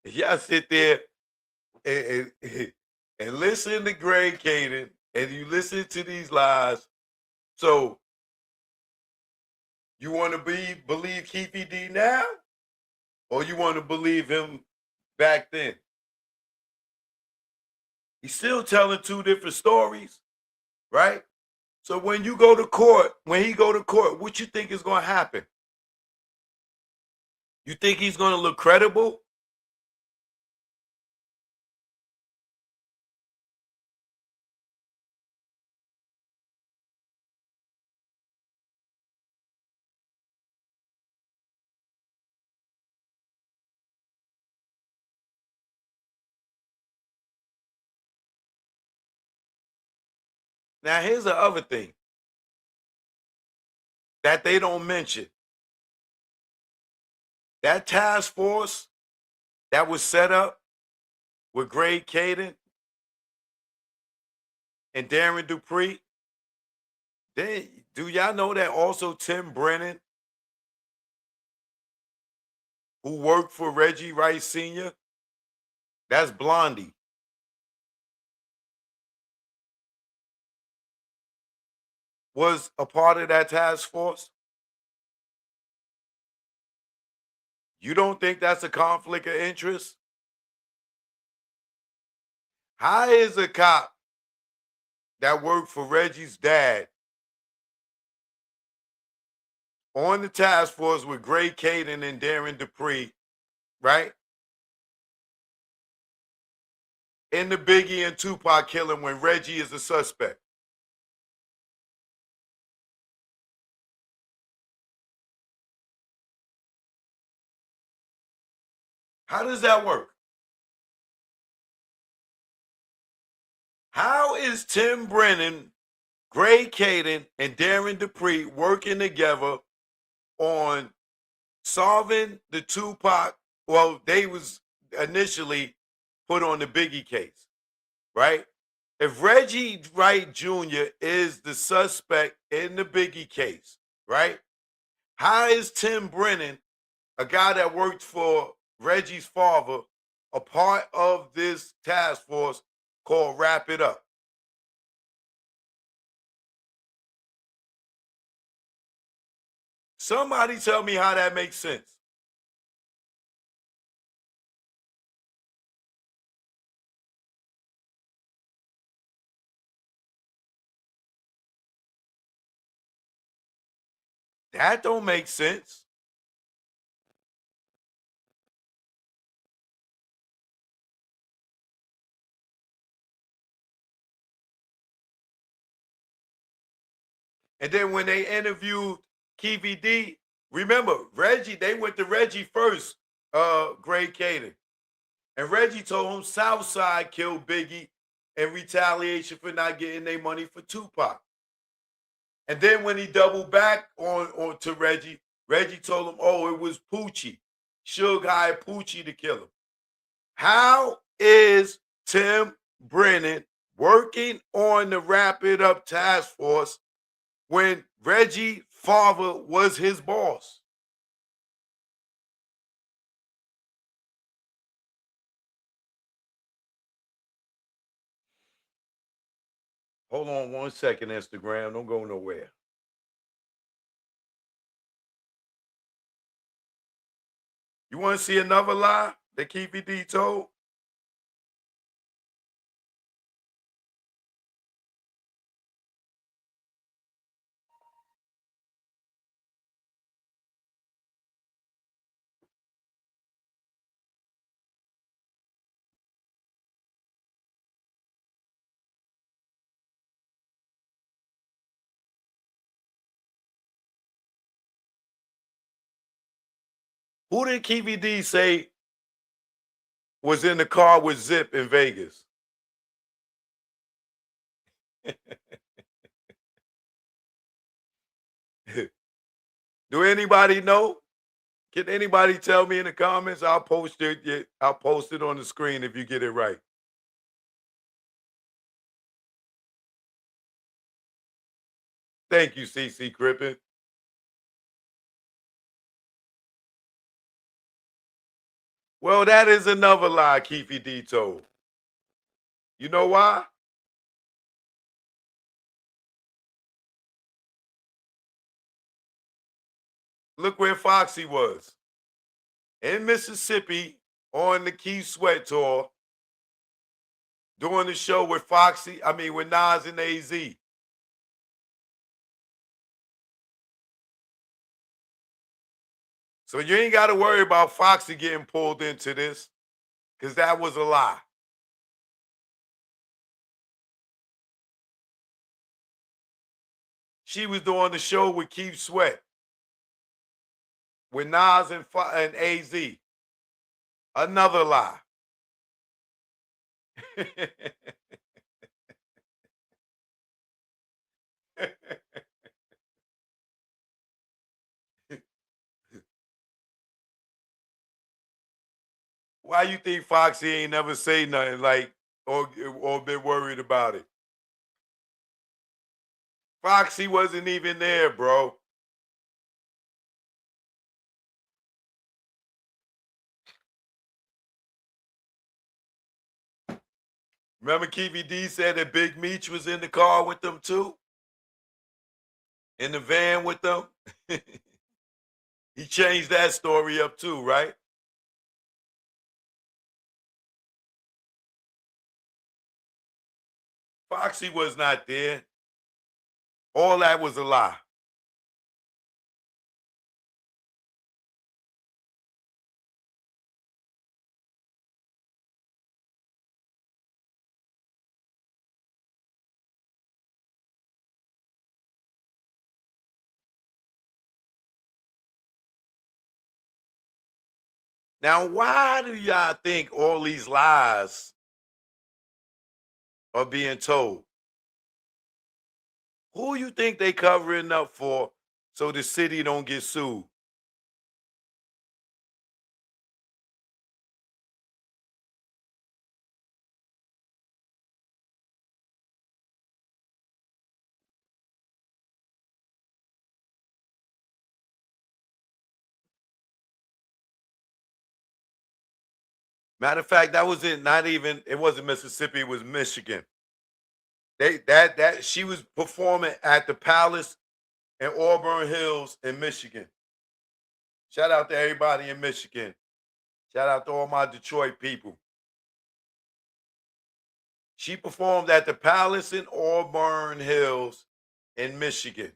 Y'all sit there and listen to Greg Caden, and you listen to these lies. So you want to believe Keefe D now, or you want to believe him back then? He's still telling two different stories, right? So when you go to court, when he go to court, what you think is going to happen? You think he's going to look credible? Now here's the other thing that they don't mention. That task force that was set up with Greg Caden and Darren Dupree, do y'all know that also Tim Brennan, who worked for Reggie Rice Sr., that's Blondie, was a part of that task force? You don't think that's a conflict of interest? How is a cop that worked for Reggie's dad on the task force with Greg Caden and Darren Dupree, right? In the Biggie and Tupac killing when Reggie is the suspect? How does that work? How is Tim Brennan, Greg Caden, and Darren Dupree working together on solving the Tupac? Well, they was initially put on the Biggie case, right? If Reggie Wright Jr. is the suspect in the Biggie case, right? How is Tim Brennan, a guy that worked for Reggie's father, a part of this task force called Wrap It Up? Somebody tell me how that makes sense. That don't make sense. And then when they interviewed Keefe D, remember Reggie, they went to Reggie first, Greg Caden. And Reggie told him Southside killed Biggie in retaliation for not getting their money for Tupac. And then when he doubled back on to Reggie, Reggie told him, oh, it was Poochie. Suge hired Poochie to kill him. How is Tim Brennan working on the Wrap It Up task force when Reggie father was his boss? Hold on 1 second, Instagram. Don't go nowhere. You want to see another lie that Keefe D told? Who did Keefe D say was in the car with Zip in Vegas? Do anybody know? Can anybody tell me in the comments? I'll post it. I'll post it on the screen if you get it right. Thank you, CC Crippen. Well, that is another lie Keefe D told. You know why? Look where Foxy was. In Mississippi on the Keith Sweat tour, doing the show with with Nas and AZ. So you ain't got to worry about Foxy getting pulled into this because that was a lie. She was doing the show with Keith Sweat, with Nas and AZ. Another lie. Why you think Foxy ain't never say nothing like or been worried about it? Foxy wasn't even there, bro. Remember Keefe D said that Big Meech was in the car with them too? In the van with them? He changed that story up too, right? Foxy was not there. All that was a lie. Now, why do y'all think all these lies are being told? Who you think they covering up for so the city don't get sued? Matter of fact, that was it. Not even it wasn't Mississippi, it was Michigan. That she was performing at the Palace in Auburn Hills in Michigan. Shout out to everybody in Michigan. Shout out to all my Detroit people. She performed at the Palace in Auburn Hills in Michigan.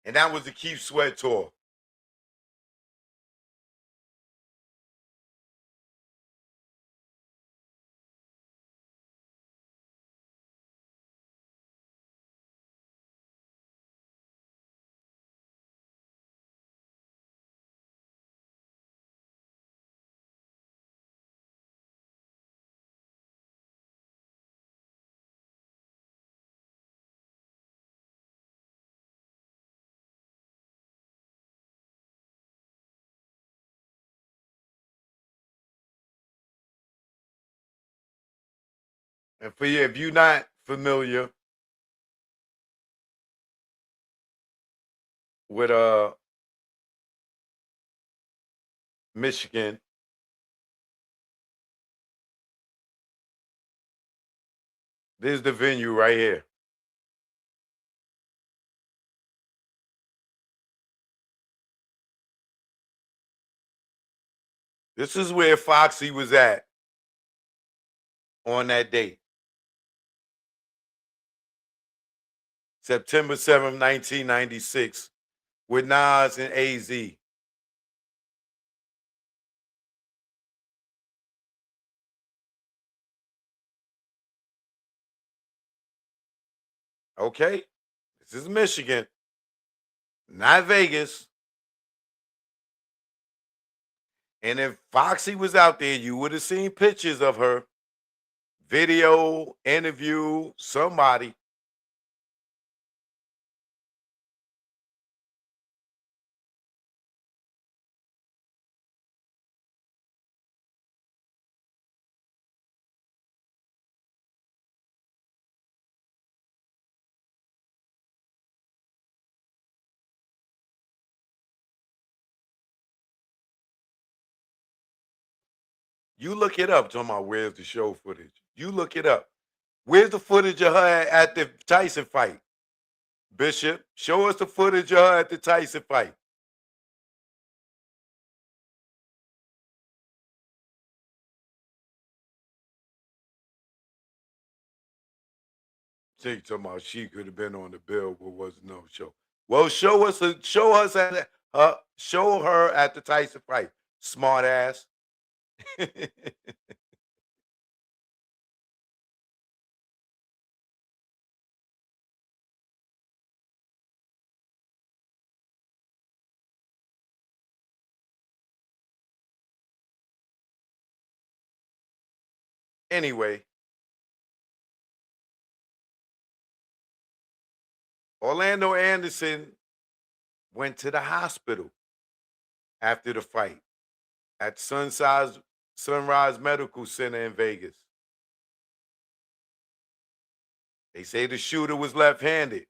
And that was the Keith Sweat tour. And for you, if you're not familiar with Michigan, this is the venue right here. This is where Foxy was at on that date. September 7th, 1996, with Nas and AZ. Okay? This is Michigan, not Vegas. And if Foxy was out there, you would have seen pictures of her, video, interview, somebody. You look it up. Talking about where's the show footage. You look it up. Where's the footage of her at the Tyson fight? Bishop, show us the footage of her at the Tyson fight. She talking about she could have been on the bill, but was no show. Well, show us show her at the Tyson fight. Smart ass. Anyway, Orlando Anderson went to the hospital after the fight at Sunrise Medical Center in Vegas. They say the shooter was left-handed.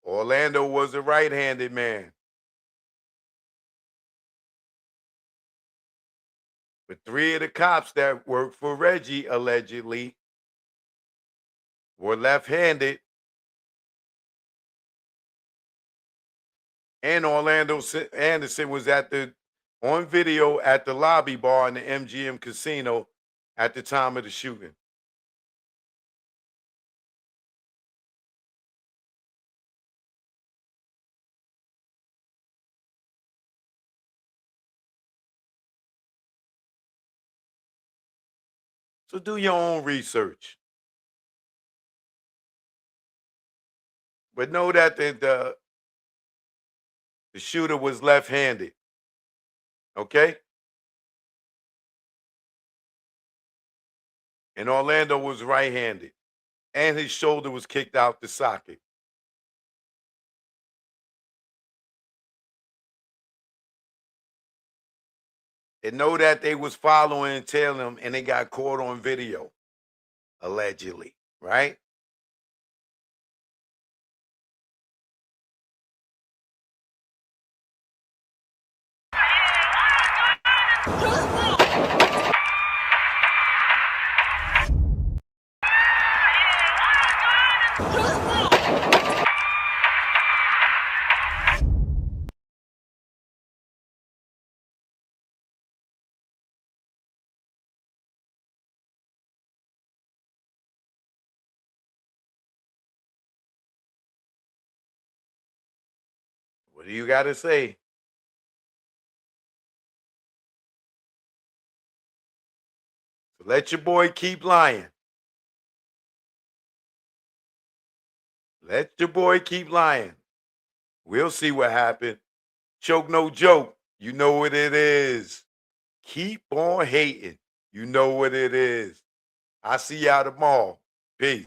Orlando was a right-handed man. But 3 of the cops that worked for Reggie allegedly were left-handed. And Orlando Anderson was on video at the lobby bar in the MGM casino at the time of the shooting. So do your own research. But know that the shooter was left-handed. Okay? And Orlando was right-handed. And his shoulder was kicked out the socket. And know that they was following and tailing him, and they got caught on video, allegedly, right? What do you got to say? So let your boy keep lying. Let your boy keep lying. We'll see what happened. Choke no joke. You know what it is. Keep on hating. You know what it is. I see y'all tomorrow. Peace.